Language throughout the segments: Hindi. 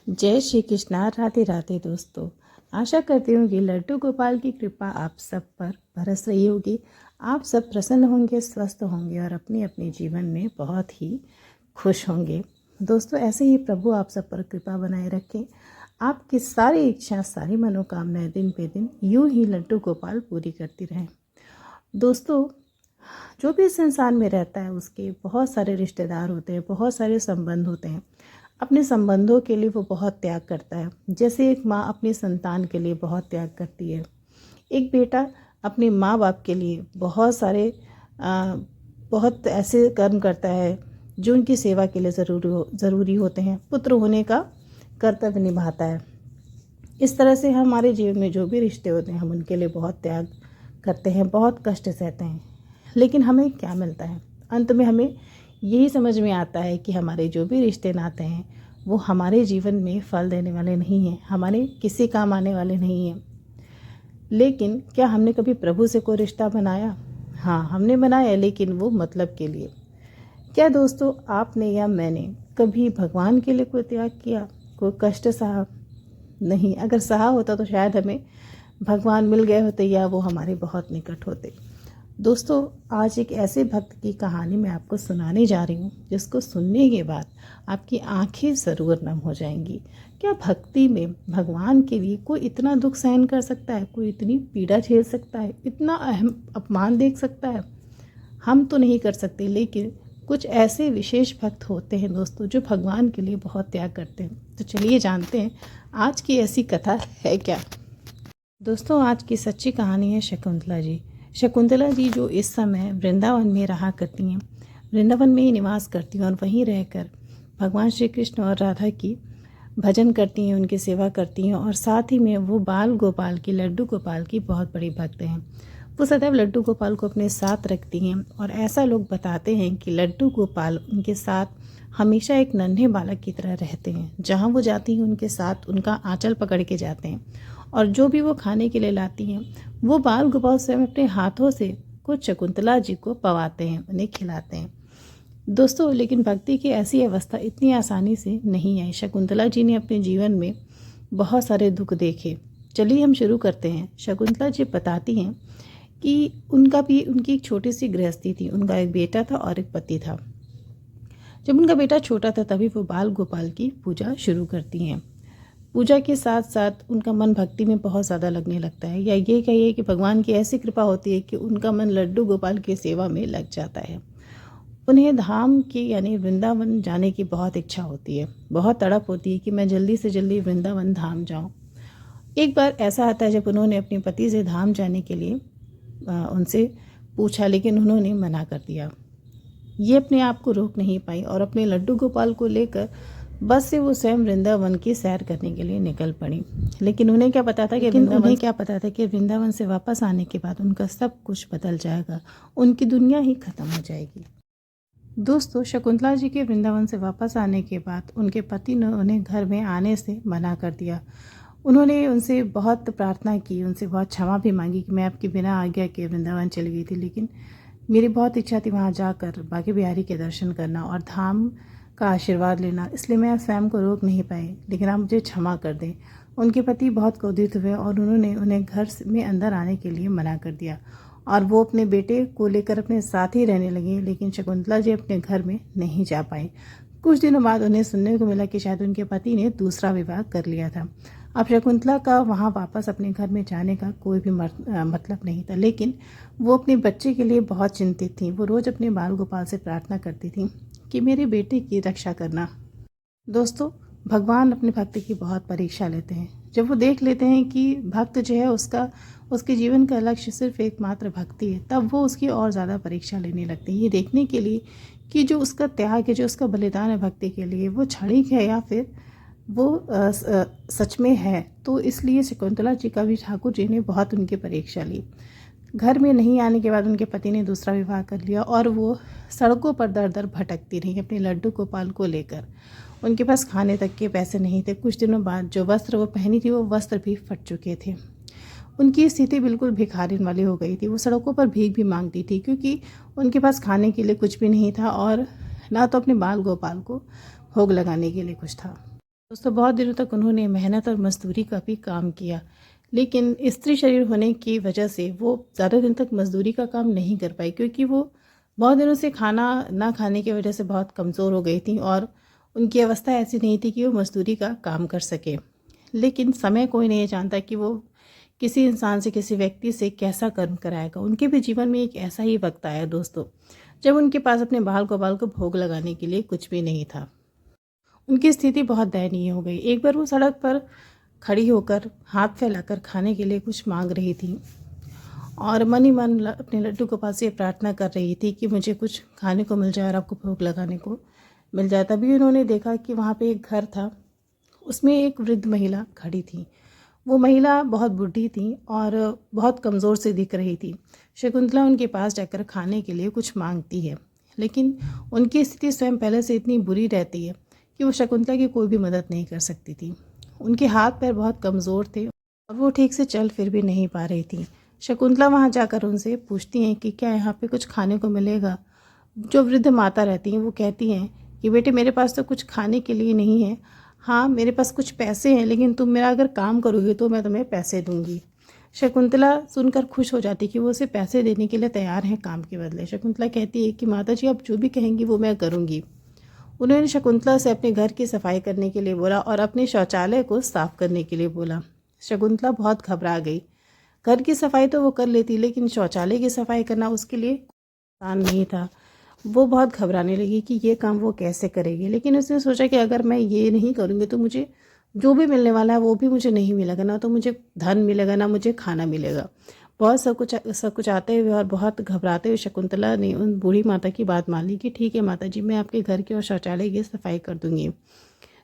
जय श्री कृष्णा। राधे राधे दोस्तों। आशा करती हूँ कि लड्डू गोपाल की कृपा आप सब पर बरस रही होगी। आप सब प्रसन्न होंगे, स्वस्थ होंगे और अपने अपने जीवन में बहुत ही खुश होंगे। दोस्तों, ऐसे ही प्रभु आप सब पर कृपा बनाए रखें। आपकी सारी इच्छा, सारी मनोकामनाएं दिन पे दिन यूं ही लड्डू गोपाल पूरी करती रहें। दोस्तों, जो भी इस संसार में रहता है उसके बहुत सारे रिश्तेदार होते हैं, बहुत सारे संबंध होते हैं। अपने संबंधों के लिए वो बहुत त्याग करता है। जैसे एक माँ अपनी संतान के लिए बहुत त्याग करती है, एक बेटा अपने माँ बाप के लिए बहुत ऐसे कर्म करता है जो उनकी सेवा के लिए ज़रूरी होते हैं। पुत्र होने का कर्तव्य निभाता है। इस तरह से हमारे जीवन में जो भी रिश्ते होते हैं हम उनके लिए बहुत त्याग करते हैं, बहुत कष्ट सहते हैं। लेकिन हमें क्या मिलता है? अंत में हमें यही समझ में आता है कि हमारे जो भी रिश्ते नाते हैं वो हमारे जीवन में फल देने वाले नहीं हैं, हमारे किसी काम आने वाले नहीं हैं। लेकिन क्या हमने कभी प्रभु से कोई रिश्ता बनाया? हाँ, हमने बनाया, लेकिन वो मतलब के लिए। क्या दोस्तों, आपने या मैंने कभी भगवान के लिए कोई त्याग किया, कोई कष्ट सहा? नहीं। अगर सहा होता तो शायद हमें भगवान मिल गए होते या वो हमारे बहुत निकट होते। दोस्तों, आज एक ऐसे भक्त की कहानी मैं आपको सुनाने जा रही हूँ जिसको सुनने के बाद आपकी आंखें ज़रूर नम हो जाएंगी। क्या भक्ति में भगवान के लिए कोई इतना दुख सहन कर सकता है? कोई इतनी पीड़ा झेल सकता है? इतना अहम अपमान देख सकता है? हम तो नहीं कर सकते, लेकिन कुछ ऐसे विशेष भक्त होते हैं दोस्तों जो भगवान के लिए बहुत त्याग करते हैं। तो चलिए जानते हैं आज की ऐसी कथा है क्या। दोस्तों, आज की सच्ची कहानी है शकुंतला जी। शकुंतला जी जो इस समय वृंदावन में रहा करती हैं, वृंदावन में ही निवास करती हैं और वहीं रहकर भगवान श्री कृष्ण और राधा की भजन करती हैं, उनकी सेवा करती हैं और साथ ही में वो बाल गोपाल की, लड्डू गोपाल की बहुत बड़ी भक्त हैं। वो सदैव लड्डू गोपाल को अपने साथ रखती हैं और ऐसा लोग बताते हैं कि लड्डू गोपाल उनके साथ हमेशा एक नन्हे बालक की तरह रहते हैं। जहाँ वो जाती हैं उनके साथ उनका आंचल पकड़ के जाते हैं और जो भी वो खाने के लिए लाती हैं वो बाल गोपाल स्वयं अपने हाथों से कुछ शकुंतला जी को पवाते हैं, उन्हें खिलाते हैं। दोस्तों, लेकिन भक्ति की ऐसी अवस्था इतनी आसानी से नहीं आई। शकुंतला जी ने अपने जीवन में बहुत सारे दुख देखे। चलिए हम शुरू करते हैं। शकुंतला जी बताती हैं कि उनकी एक छोटी सी गृहस्थी थी। उनका एक बेटा था और एक पति था। जब उनका बेटा छोटा था तभी वो बाल गोपाल की पूजा शुरू करती हैं। पूजा के साथ साथ उनका मन भक्ति में बहुत ज़्यादा लगने लगता है, या ये कहिए कि भगवान की ऐसी कृपा होती है कि उनका मन लड्डू गोपाल की सेवा में लग जाता है। उन्हें धाम की यानी वृंदावन जाने की बहुत इच्छा होती है, बहुत तड़प होती है कि मैं जल्दी से जल्दी वृंदावन धाम जाऊं। एक बार ऐसा आता है जब उन्होंने अपने पति से धाम जाने के लिए उनसे पूछा, लेकिन उन्होंने मना कर दिया। ये अपने आप को रोक नहीं पाई और अपने लड्डू गोपाल को लेकर बस से वो स्वयं वृंदावन की सैर करने के लिए निकल पड़ी। लेकिन उन्हें क्या पता था कि वृंदावन से वापस आने के बाद उनका सब कुछ बदल जाएगा, उनकी दुनिया ही खत्म हो जाएगी। दोस्तों, शकुंतला जी के वृंदावन से वापस आने के बाद उनके पति ने उन्हें घर में आने से मना कर दिया। उन्होंने उनसे बहुत प्रार्थना की, उनसे बहुत क्षमा भी मांगी कि मैं आपके बिना आज्ञा के वृंदावन चली गई थी, लेकिन मेरी बहुत इच्छा थी वहाँ जाकर बांके बिहारी के दर्शन करना और धाम का आशीर्वाद लेना, इसलिए मैं स्वयं को रोक नहीं पाई, लेकिन आप मुझे क्षमा कर दें। उनके पति बहुत क्रोधित हुए और उन्होंने उन्हें घर में अंदर आने के लिए मना कर दिया और वो अपने बेटे को लेकर अपने साथ ही रहने लगे। लेकिन शकुंतला जी अपने घर में नहीं जा पाई। कुछ दिनों बाद उन्हें सुनने को मिला कि शायद उनके पति ने दूसरा विवाह कर लिया था। अब शकुंतला का वहाँ वापस अपने घर में जाने का कोई भी मतलब नहीं था, लेकिन वो अपने बच्चे के लिए बहुत चिंतित थी। वो रोज़ अपने बाल गोपाल से प्रार्थना करती थी कि मेरे बेटे की रक्षा करना। दोस्तों, भगवान अपने भक्त की बहुत परीक्षा लेते हैं। जब वो देख लेते हैं कि भक्त जो है उसके जीवन का लक्ष्य सिर्फ एकमात्र भक्ति है, तब वो उसकी और ज़्यादा परीक्षा लेने लगते हैं, ये देखने के लिए कि जो उसका त्याग है, जो उसका बलिदान है भक्ति के लिए, वो क्षणिक है या फिर वो सच में है। तो इसलिए शकुंतला जी का भी ठाकुर जी ने बहुत उनकी परीक्षा ली। घर में नहीं आने के बाद उनके पति ने दूसरा विवाह कर लिया और वो सड़कों पर दर दर भटकती रही अपने लड्डू गोपाल को लेकर। उनके पास खाने तक के पैसे नहीं थे। कुछ दिनों बाद जो वस्त्र वो पहनी थी वो वस्त्र भी फट चुके थे। उनकी स्थिति बिल्कुल भिखारिन वाली हो गई थी। वो सड़कों पर भीख भी मांगती थी क्योंकि उनके पास खाने के लिए कुछ भी नहीं था और ना तो अपने बाल गोपाल को भोग लगाने के लिए कुछ था। दोस्तों बहुत दिनों तक उन्होंने मेहनत और मज़दूरी का भी काम किया, लेकिन स्त्री शरीर होने की वजह से वो ज़्यादा दिन तक मज़दूरी का काम नहीं कर पाई, क्योंकि वो बहुत दिनों से खाना ना खाने की वजह से बहुत कमज़ोर हो गई थी और उनकी अवस्था ऐसी नहीं थी कि वो मज़दूरी का काम कर सके। लेकिन समय कोई नहीं जानता कि वो किसी इंसान से, किसी व्यक्ति से कैसा कर्म कराएगा। उनके भी जीवन में एक ऐसा ही वक्त आया दोस्तों, जब उनके पास अपने बाल गोपाल को भोग लगाने के लिए कुछ भी नहीं था। उनकी स्थिति बहुत दयनीय हो गई। एक बार वो सड़क पर खड़ी होकर हाथ फैलाकर खाने के लिए कुछ मांग रही थी और मन ही मन अपने लड्डू गोपाल से प्रार्थना कर रही थी कि मुझे कुछ खाने को मिल जाए और आपको भोग लगाने को मिल जाए। तभी उन्होंने देखा कि वहाँ पे एक घर था, उसमें एक वृद्ध महिला खड़ी थी। वो महिला बहुत बूढ़ी थी और बहुत कमज़ोर से दिख रही थी। शकुंतला उनके पास जाकर खाने के लिए कुछ मांगती है, लेकिन उनकी स्थिति स्वयं पहले से इतनी बुरी रहती है कि वो शकुंतला की कोई भी मदद नहीं कर सकती थी। उनके हाथ पैर बहुत कमज़ोर थे और वो ठीक से चल फिर भी नहीं पा रही थी। शकुंतला वहाँ जाकर उनसे पूछती हैं कि क्या यहाँ पे कुछ खाने को मिलेगा। जो वृद्ध माता रहती हैं वो कहती हैं कि बेटे, मेरे पास तो कुछ खाने के लिए नहीं है। हाँ, मेरे पास कुछ पैसे हैं, लेकिन तुम मेरा अगर काम करोगे तो मैं तुम्हें पैसे दूंगी। शकुंतला सुनकर खुश हो जाती कि वो उसे पैसे देने के लिए तैयार हैं काम के बदले। शकुंतला कहती है कि माता जी, आप जो भी कहेंगी वो मैं करूँगी। उन्होंने शकुंतला से अपने घर की सफाई करने के लिए बोला और अपने शौचालय को साफ करने के लिए बोला। शकुंतला बहुत घबरा गई। घर की सफाई तो वो कर लेती, लेकिन शौचालय की सफाई करना उसके लिए आसान नहीं था। वो बहुत घबराने लगी कि ये काम वो कैसे करेगी। लेकिन उसने सोचा कि अगर मैं ये नहीं करूँगी तो मुझे जो भी मिलने वाला है वो भी मुझे नहीं मिलेगा, ना तो मुझे धन मिलेगा ना मुझे खाना मिलेगा। बहुत सब कुछ आते हुए और बहुत घबराते हुए शकुंतला ने उन बूढ़ी माता की बात मान ली कि ठीक है माता जी, मैं आपके घर की और शौचालय की सफाई कर दूंगी।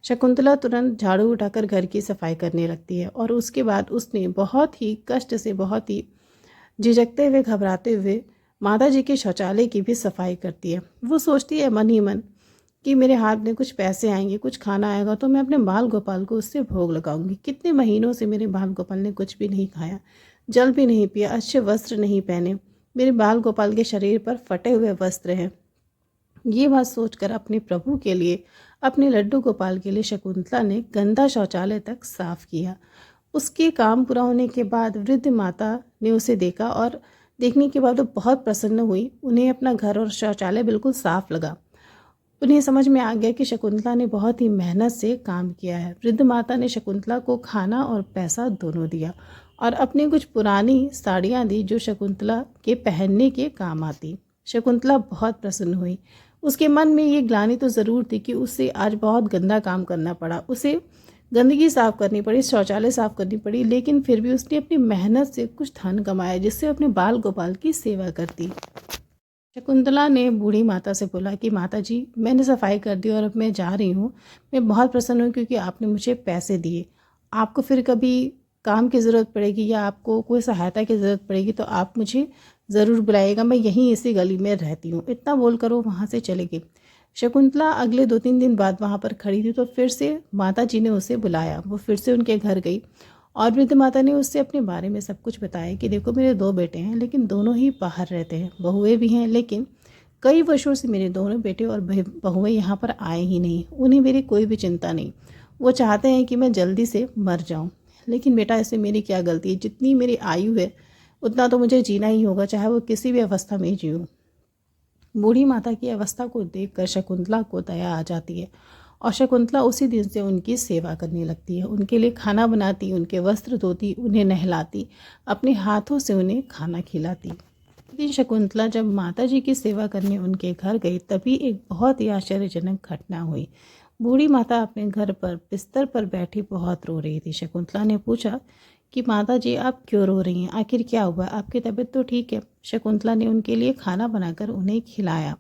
शकुंतला तुरंत झाड़ू उठाकर घर की सफाई करने लगती है और उसके बाद उसने बहुत ही कष्ट से, बहुत ही झिझकते हुए, घबराते हुए माता जी के शौचालय की भी सफाई करती है। वो सोचती है मन ही मन कि मेरे हाथ में कुछ पैसे आएंगे, कुछ खाना आएगा तो मैं अपने बाल गोपाल को उससे भोग लगाऊंगी। कितने महीनों से मेरे बाल गोपाल ने कुछ भी नहीं खाया, जल भी नहीं पिया, अच्छे वस्त्र नहीं पहने। मेरे बाल गोपाल के शरीर पर फटे हुए वस्त्र हैं। ये बात सोचकर अपने प्रभु के लिए, अपने लड्डू गोपाल के लिए शकुंतला ने गंदा शौचालय तक साफ किया। उसके काम पूरा होने के बाद वृद्ध माता ने उसे देखा और देखने के बाद वो बहुत प्रसन्न हुई। उन्हें अपना घर और शौचालय बिल्कुल साफ लगा। उन्हें समझ में आ गया कि शकुंतला ने बहुत ही मेहनत से काम किया है। वृद्ध माता ने शकुंतला को खाना और पैसा दोनों दिया और अपनी कुछ पुरानी साड़ियाँ दी जो शकुंतला के पहनने के काम आती। शकुंतला बहुत प्रसन्न हुई। उसके मन में ये ग्लानि तो ज़रूर थी कि उसे आज बहुत गंदा काम करना पड़ा, उसे गंदगी साफ करनी पड़ी, शौचालय साफ करनी पड़ी, लेकिन फिर भी उसने अपनी मेहनत से कुछ धन कमाया जिससे अपने बाल गोपाल की सेवा करती। शकुंतला ने बूढ़ी माता से बोला कि माता जी, मैंने सफाई कर दी और अब मैं जा रही हूँ। मैं बहुत प्रसन्न हूँ क्योंकि आपने मुझे पैसे दिए। आपको फिर कभी काम की ज़रूरत पड़ेगी या आपको कोई सहायता की ज़रूरत पड़ेगी तो आप मुझे ज़रूर बुलाइएगा, मैं यहीं इसी गली में रहती हूँ। इतना बोलकर वो वहाँ से चले गई। शकुंतला अगले 2-3 दिन बाद वहाँ पर खड़ी थी तो फिर से माता जी ने उसे बुलाया। वो फिर से उनके घर गई और वृद्ध माता ने उससे अपने बारे में सब कुछ बताया कि देखो, मेरे 2 बेटे हैं, लेकिन दोनों ही बाहर रहते हैं। बहुएं भी हैं, लेकिन कई वर्षों से मेरे दोनों बेटे और बहुएं यहाँ पर आए ही नहीं। उन्हें मेरी कोई भी चिंता नहीं। वो चाहते हैं कि मैं जल्दी से मर जाऊँ, लेकिन बेटा इससे मेरी क्या गलती है। जितनी मेरी आयु है उतना तो मुझे जीना ही होगा, चाहे वो किसी भी अवस्था में जीऊँ। बूढ़ी माता की अवस्था को देखकर शकुंतला को दया आ जाती है और शकुंतला उसी दिन से उनकी सेवा करने लगती है। उनके लिए खाना बनाती, उनके वस्त्र धोती, उन्हें नहलाती, अपने हाथों से उन्हें खाना खिलाती। एक दिन शकुंतला जब माता जी की सेवा करने उनके घर गई, तभी एक बहुत ही आश्चर्यजनक घटना हुई। बूढ़ी माता अपने घर पर बिस्तर पर बैठी बहुत रो रही थी। शकुंतला ने पूछा कि माता जी, आप क्यों रो रही हैं? आखिर क्या हुआ? आपकी तबीयत तो ठीक है? शकुंतला ने उनके लिए खाना बनाकर उन्हें खिलाया।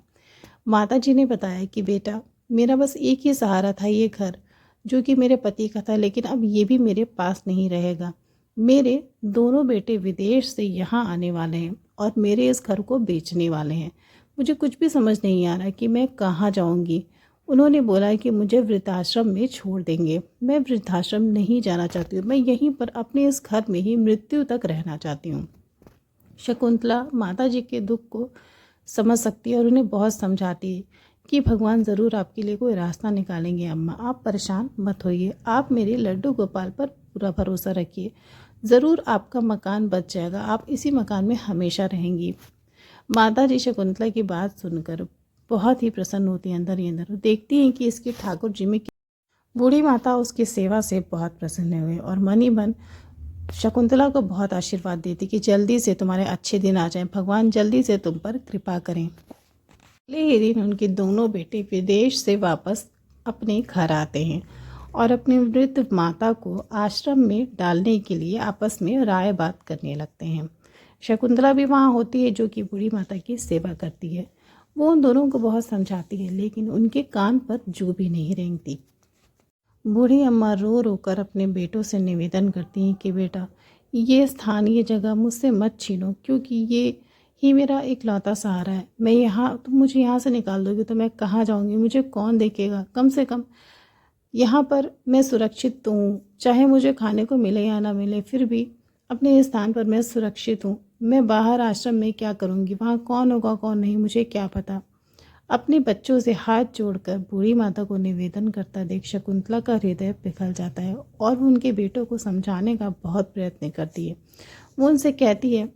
माता जी ने बताया कि बेटा, मेरा बस एक ही सहारा था, ये घर, जो कि मेरे पति का था, लेकिन अब ये भी मेरे पास नहीं रहेगा। मेरे दोनों बेटे विदेश से यहाँ आने वाले हैं और मेरे इस घर को बेचने वाले हैं। मुझे कुछ भी समझ नहीं आ रहा कि मैं कहाँ जाऊँगी। उन्होंने बोला कि मुझे वृद्धाश्रम में छोड़ देंगे। मैं वृद्धाश्रम नहीं जाना चाहती हूँ, मैं यहीं पर अपने इस घर में ही मृत्यु तक रहना चाहती हूँ। शकुंतला माता जी के दुख को समझ सकती है और उन्हें बहुत समझाती है कि भगवान ज़रूर आपके लिए कोई रास्ता निकालेंगे अम्मा, आप परेशान मत होइए, आप मेरे लड्डू गोपाल पर पूरा भरोसा रखिए, ज़रूर आपका मकान बच जाएगा, आप इसी मकान में हमेशा रहेंगी। माता जी शकुंतला की बात सुनकर बहुत ही प्रसन्न होती हैं अंदर ही अंदर। देखती हैं कि इसके ठाकुर जी में बूढ़ी माता उसकी सेवा से बहुत प्रसन्न हुए और मन ही मन शकुंतला को बहुत आशीर्वाद देती कि जल्दी से तुम्हारे अच्छे दिन आ जाएं, भगवान जल्दी से तुम पर कृपा करें। अगले ही दिन उनके दोनों बेटे विदेश से वापस अपने घर आते हैं और अपनी वृद्ध माता को आश्रम में डालने के लिए आपस में राय बात करने लगते हैं। शकुंतला भी वहाँ होती है जो कि बूढ़ी माता की सेवा करती है। वो उन दोनों को बहुत समझाती है लेकिन उनके कान पर जू भी नहीं रेंगती। बूढ़ी अम्मा रो रो कर अपने बेटों से निवेदन करती हैं कि बेटा, ये स्थानीय जगह मुझसे मत छीनो, क्योंकि ये ही मेरा इकलौता सहारा है। मैं यहाँ, तुम मुझे यहाँ से निकाल दोगे तो मैं कहाँ जाऊँगी, मुझे कौन देखेगा। कम से कम यहाँ पर मैं सुरक्षित तो हूँ, चाहे मुझे खाने को मिले या ना मिले, फिर भी अपने स्थान पर मैं सुरक्षित हूँ। मैं बाहर आश्रम में क्या करूँगी, वहाँ कौन होगा कौन नहीं मुझे क्या पता। अपने बच्चों से हाथ जोड़कर बूढ़ी माता को निवेदन करता देख शकुंतला का हृदय पिघल जाता है और वो उनके बेटों को समझाने का बहुत प्रयत्न करती है। वो उनसे कहती है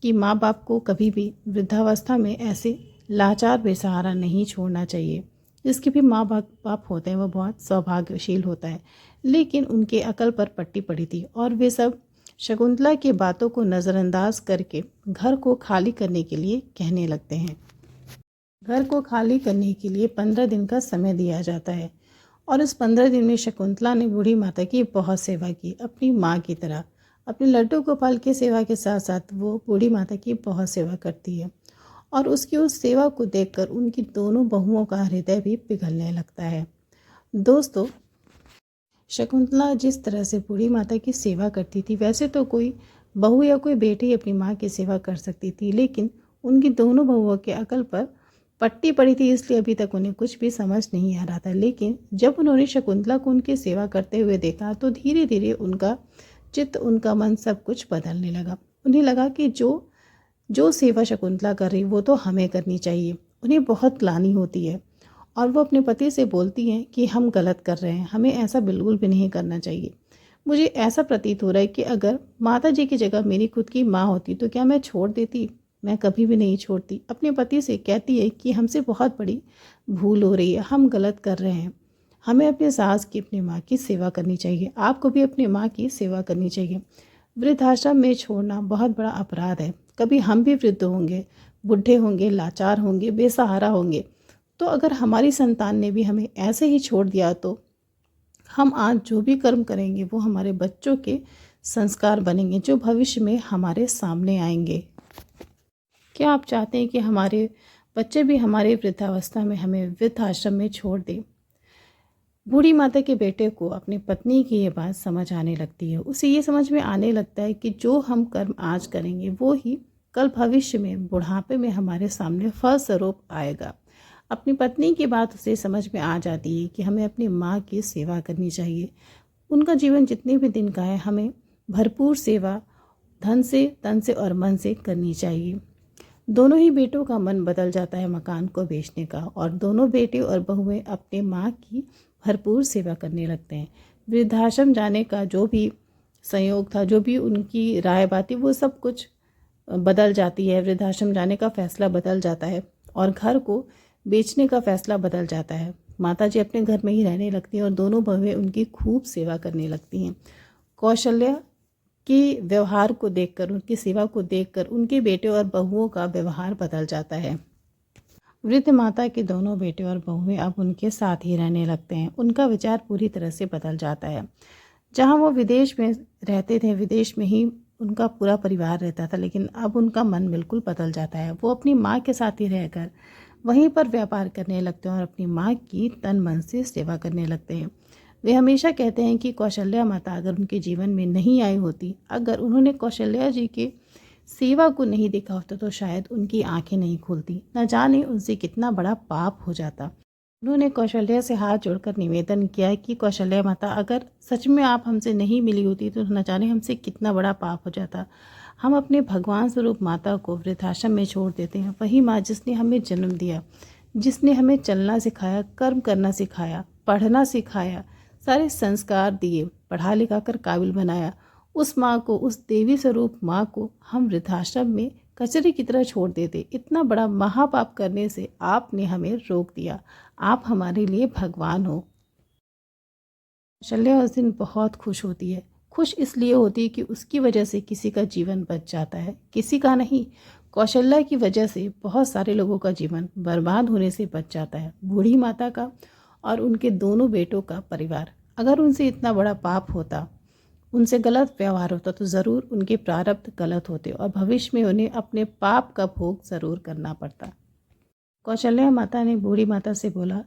कि माँ बाप को कभी भी वृद्धावस्था में ऐसे लाचार बेसहारा नहीं छोड़ना चाहिए। जिसके भी माँ बाप होते हैं वो बहुत सौभाग्यशील होता है, लेकिन उनके अकल पर पट्टी पड़ी थी और वे सब शकुंतला की बातों को नज़रअंदाज करके घर को खाली करने के लिए कहने लगते हैं। घर को खाली करने के लिए 15 दिन का समय दिया जाता है और इस 15 दिन में शकुंतला ने बूढ़ी माता की बहुत सेवा की, अपनी माँ की तरह। अपने लड्डू गोपाल की सेवा के साथ साथ वो बूढ़ी माता की बहुत सेवा करती है और उसकी उस सेवा को देखकर उनकी दोनों बहुओं का हृदय भी पिघलने लगता है। दोस्तों, शकुंतला जिस तरह से बूढ़ी माता की सेवा करती थी, वैसे तो कोई बहू या कोई बेटी अपनी माँ की सेवा कर सकती थी, लेकिन उनकी दोनों बहुओं के अकल पर पट्टी पड़ी थी, इसलिए अभी तक उन्हें कुछ भी समझ नहीं आ रहा था। लेकिन जब उन्होंने शकुंतला को उनकी सेवा करते हुए देखा तो धीरे धीरे उनका चित्त, उनका मन, सब कुछ बदलने लगा। उन्हें लगा कि जो सेवा शकुंतला कर रही वो तो हमें करनी चाहिए। उन्हें बहुत ग्लानि होती है और वो अपने पति से बोलती हैं कि हम गलत कर रहे हैं, हमें ऐसा बिल्कुल भी नहीं करना चाहिए। मुझे ऐसा प्रतीत हो रहा है कि अगर माता जी की जगह मेरी खुद की माँ होती तो क्या मैं छोड़ देती। मैं कभी भी नहीं छोड़ती। अपने पति से कहती है कि हमसे बहुत बड़ी भूल हो रही है, हम गलत कर रहे हैं, हमें अपने सास की, अपनी माँ की सेवा करनी चाहिए, आपको भी अपनी माँ की सेवा करनी चाहिए। वृद्धाश्रम में छोड़ना बहुत बड़ा अपराध है। कभी हम भी वृद्ध होंगे, बूढ़े होंगे, लाचार होंगे, बेसहारा होंगे, तो अगर हमारी संतान ने भी हमें ऐसे ही छोड़ दिया तो हम आज जो भी कर्म करेंगे वो हमारे बच्चों के संस्कार बनेंगे, जो भविष्य में हमारे सामने आएंगे। क्या आप चाहते हैं कि हमारे बच्चे भी हमारे वृद्धावस्था में हमें वृद्धाश्रम में छोड़ दें? बूढ़ी माता के बेटे को अपनी पत्नी की ये बात समझ आने लगती है। उसे ये समझ में आने लगता है कि जो हम कर्म आज करेंगे वो ही कल भविष्य में बुढ़ापे में हमारे सामने फलस्वरूप आएगा। अपनी पत्नी की बात उसे समझ में आ जाती है कि हमें अपनी माँ की सेवा करनी चाहिए। उनका जीवन जितने भी दिन का है हमें भरपूर सेवा धन से, तन से और मन से करनी चाहिए। दोनों ही बेटों का मन बदल जाता है मकान को बेचने का और दोनों बेटे और बहुएं अपने माँ की भरपूर सेवा करने लगते हैं। वृद्धाश्रम जाने का जो भी संयोग था, जो भी उनकी राय बात थी, वो सब कुछ बदल जाती है। वृद्धाश्रम जाने का फैसला बदल जाता है और घर को बेचने का फैसला बदल जाता है। माता जी अपने घर में ही रहने लगती हैं और दोनों बहुएं उनकी खूब सेवा करने लगती हैं। कौशल्या के व्यवहार को देखकर, उनकी सेवा को देखकर उनके बेटे और बहुओं का व्यवहार बदल जाता है। वृद्ध माता के दोनों बेटे और बहुएं अब उनके साथ ही रहने लगते हैं। उनका विचार पूरी तरह से बदल जाता है। जहाँ वो विदेश में रहते थे, विदेश में ही उनका पूरा परिवार रहता था, लेकिन अब उनका मन बिल्कुल बदल जाता है। वो अपनी माँ के साथ ही रहकर वहीं पर व्यापार करने लगते हैं और अपनी माँ की तन मन से सेवा करने लगते हैं। वे हमेशा कहते हैं कि कौशल्या माता अगर उनके जीवन में नहीं आई होती, अगर उन्होंने कौशल्या जी के सेवा को नहीं देखा होता तो शायद उनकी आंखें नहीं खुलती, न जाने उनसे कितना बड़ा पाप हो जाता। उन्होंने कौशल्या से हाथ जोड़कर निवेदन किया कि कौशल्या माता, अगर सच में आप हमसे नहीं मिली होती तो न जाने हमसे कितना बड़ा पाप हो जाता। हम अपने भगवान स्वरूप माता को वृद्धाश्रम में छोड़ देते हैं, वही माँ जिसने हमें जन्म दिया, जिसने हमें चलना सिखाया, कर्म करना सिखाया, पढ़ना सिखाया, सारे संस्कार दिए, पढ़ा लिखा कर काबिल बनाया, उस माँ को, उस देवी स्वरूप माँ को हम वृद्धाश्रम में कचरे की तरह छोड़ देते। इतना बड़ा महापाप करने से आपने हमें रोक दिया। आप हमारे लिए भगवान हो। कौशल्या उस दिन बहुत खुश होती है। खुश इसलिए होती है कि उसकी वजह से किसी का जीवन बच जाता है, किसी का नहीं, कौशल्या की वजह से बहुत सारे लोगों का जीवन बर्बाद होने से बच जाता है। बूढ़ी माता का और उनके दोनों बेटों का परिवार, अगर उनसे इतना बड़ा पाप होता, उनसे गलत व्यवहार होता, तो ज़रूर उनके प्रारब्ध गलत होते और भविष्य में उन्हें अपने पाप का भोग ज़रूर करना पड़ता। कौशल्या माता ने बूढ़ी माता से बोला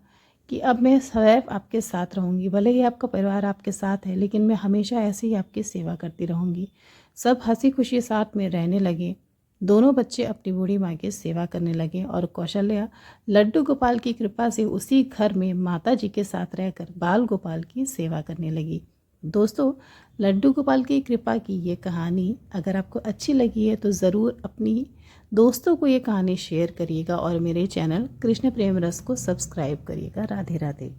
कि अब मैं सदैव आपके साथ रहूँगी, भले ही आपका परिवार आपके साथ है, लेकिन मैं हमेशा ऐसे ही आपकी सेवा करती रहूँगी। सब हंसी खुशी साथ में रहने लगे। दोनों बच्चे अपनी बूढ़ी माँ की सेवा करने लगे और कौशल्या लड्डू गोपाल की कृपा से उसी घर में माता जी के साथ रहकर बाल गोपाल की सेवा करने लगी। दोस्तों, लड्डू गोपाल की कृपा की ये कहानी अगर आपको अच्छी लगी है तो ज़रूर अपनी दोस्तों को ये कहानी शेयर करिएगा और मेरे चैनल कृष्ण प्रेम रस को सब्सक्राइब करिएगा। राधे राधे।